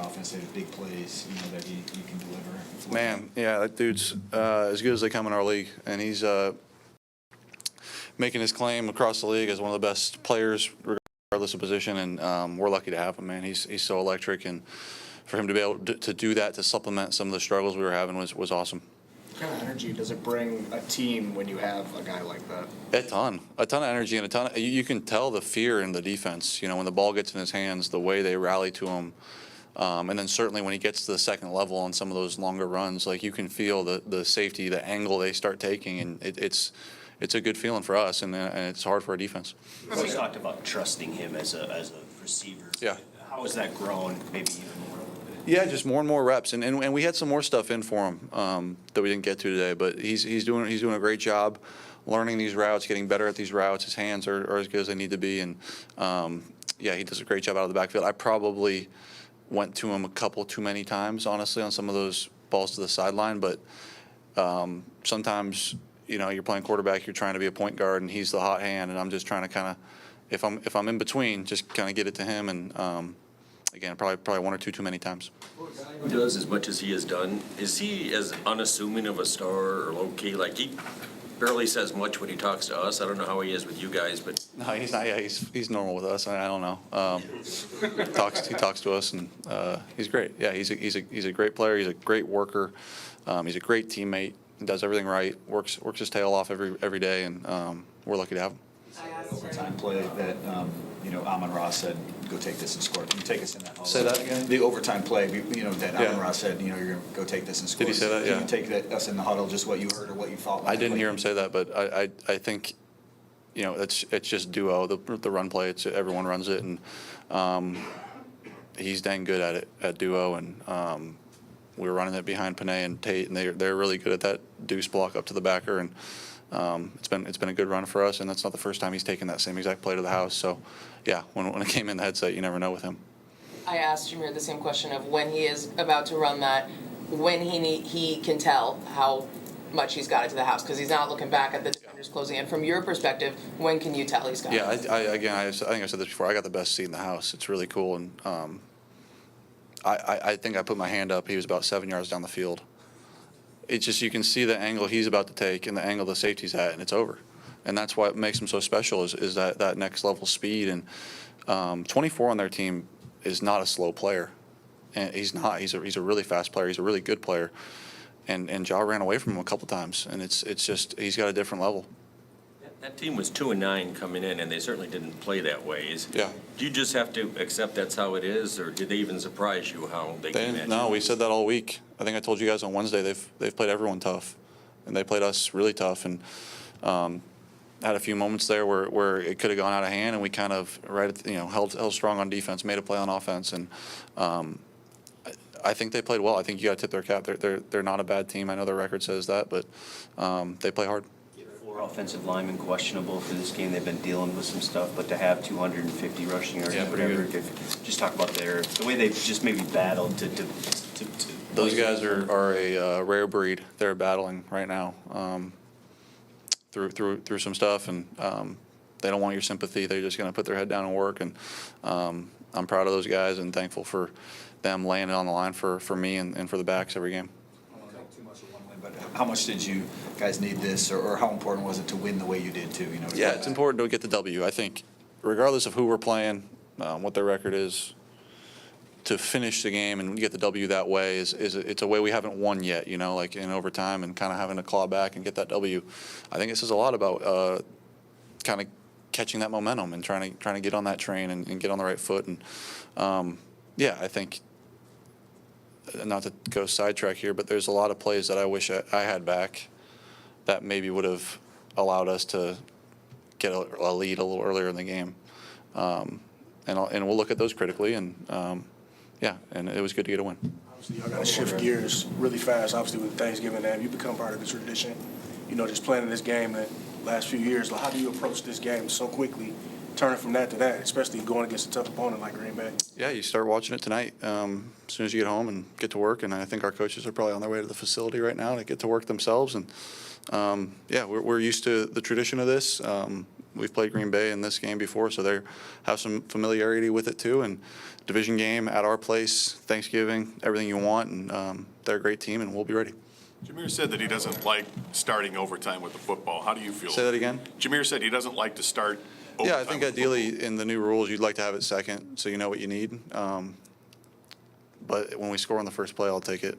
offense, they have big plays, that he can deliver. Man, yeah, that dude's as good as they come in our league, and he's making his claim across the league as one of the best players, regardless of position, and we're lucky to have him, man. He's so electric, and for him to be able to do that, to supplement some of the struggles we were having was awesome. What kind of energy does it bring a team when you have a guy like that? A ton of energy, and you can tell the fear in the defense. When the ball gets in his hands, the way they rally to him, and then certainly when he gets to the second level on some of those longer runs, like you can feel the safety, the angle they start taking, and it's a good feeling for us, and it's hard for our defense. We talked about trusting him as a receiver. Yeah. How has that grown? Maybe even more. Yeah, just more and more reps, and we had some more stuff in for him that we didn't get to today. But he's doing a great job learning these routes, getting better at these routes. His hands are as good as they need to be, and he does a great job out of the backfield. I probably went to him a couple too many times, honestly, on some of those balls to the sideline. But sometimes you're playing quarterback, you're trying to be a point guard, and he's the hot hand, and I'm just trying to kind of, if I'm in between, just kind of get it to him and. Again, probably one or two too many times. Who does as much as he has done? Is he as unassuming of a star or low key? Like he barely says much when he talks to us. I don't know how he is with you guys, but no, he's not. Yeah, he's normal with us. I don't know. He talks to us, and he's great. Yeah, he's a great player. He's a great worker. He's a great teammate. He does everything right. Works his tail off every day, and we're lucky to have him. Overtime play that Amon Ra said, "Go take this and score." Can you take us in that huddle? Say that again. The overtime play, that Amon Ra said, you're going to go take this and score. Did he say that? Yeah. Can you take us in the huddle, just what you heard or what you thought? I didn't hear him say that, but I think it's just duo the run play. Everyone runs it, and he's dang good at it at duo, and we were running it behind Panay and Tate, and they're really good at that deuce block up to the backer, and it's been a good run for us, and that's not the first time he's taken that same exact play to the house. So, yeah, when it came in the headset, you never know with him. I asked Jahmyr the same question of when he is about to run that, when he can tell how much he's got it to the house, because he's not looking back at the defenders closing in. From your perspective, when can you tell he's got it? Yeah, I think I said this before. I got the best seat in the house. It's really cool, and I think I put my hand up. He was about 7 yards down the field. It's just you can see the angle he's about to take and the angle the safety's at, and it's over. And that's what makes him so special is that next level speed. And 24 on their team is not a slow player, and he's not. He's a really fast player. He's a really good player. And Ja ran away from him a couple times, and it's just he's got a different level. that team was 2-9 coming in, and they certainly didn't play that way. Yeah. Do you just have to accept that's how it is, or did they even surprise you how they came at you? No, we said that all week. I think I told you guys on Wednesday they've played everyone tough, and they played us really tough, and had a few moments there where it could have gone out of hand, and we kind of held strong on defense, made a play on offense, and I think they played well. I think you got to tip their cap. They're not a bad team. I know their record says that, but they play hard. 4 offensive linemen questionable for this game. They've been dealing with some stuff, but to have 250 rushing yards, Yeah, whatever, just talk about the way they've just maybe battled to Those guys are a rare breed. They're battling right now through some stuff, and they don't want your sympathy. They're just going to put their head down and work, and I'm proud of those guys and thankful for them laying it on the line for me and for the backs every game. I don't want to make too much of one win, but how much did you guys need this, or how important was it to win the way you did too? Yeah, it's important to get the W. I think regardless of who we're playing, what their record is, to finish the game and get the W that way it's a way we haven't won yet, like in overtime, and kind of having to claw back and get that W. I think it says a lot about kind of catching that momentum and trying to get on that train and get on the right foot. And yeah, I think, not to go sidetrack here, but there's a lot of plays that I wish I had back that maybe would have allowed us to get a lead a little earlier in the game. And we'll look at those critically, and yeah, and it was good to get a win. Obviously, y'all got to shift gears really fast. Obviously, with Thanksgiving, and you become part of the tradition. Just playing in this game the last few years. How do you approach this game so quickly, turning from that to that, especially going against a tough opponent like Green Bay? Yeah, you start watching it tonight as soon as you get home and get to work. And I think our coaches are probably on their way to the facility right now to get to work themselves. And yeah, we're used to the tradition of this. We've played Green Bay in this game before, so they have some familiarity with it too. And division game at our place, Thanksgiving, everything you want, and they're a great team, and we'll be ready. Jahmyr said that he doesn't like starting overtime with the football. How do you feel? Say that again? Jahmyr said he doesn't like to start overtime. Yeah, I think with ideally in the new rules, you'd like to have it second, so you know what you need. But when we score on the first play, I'll take it.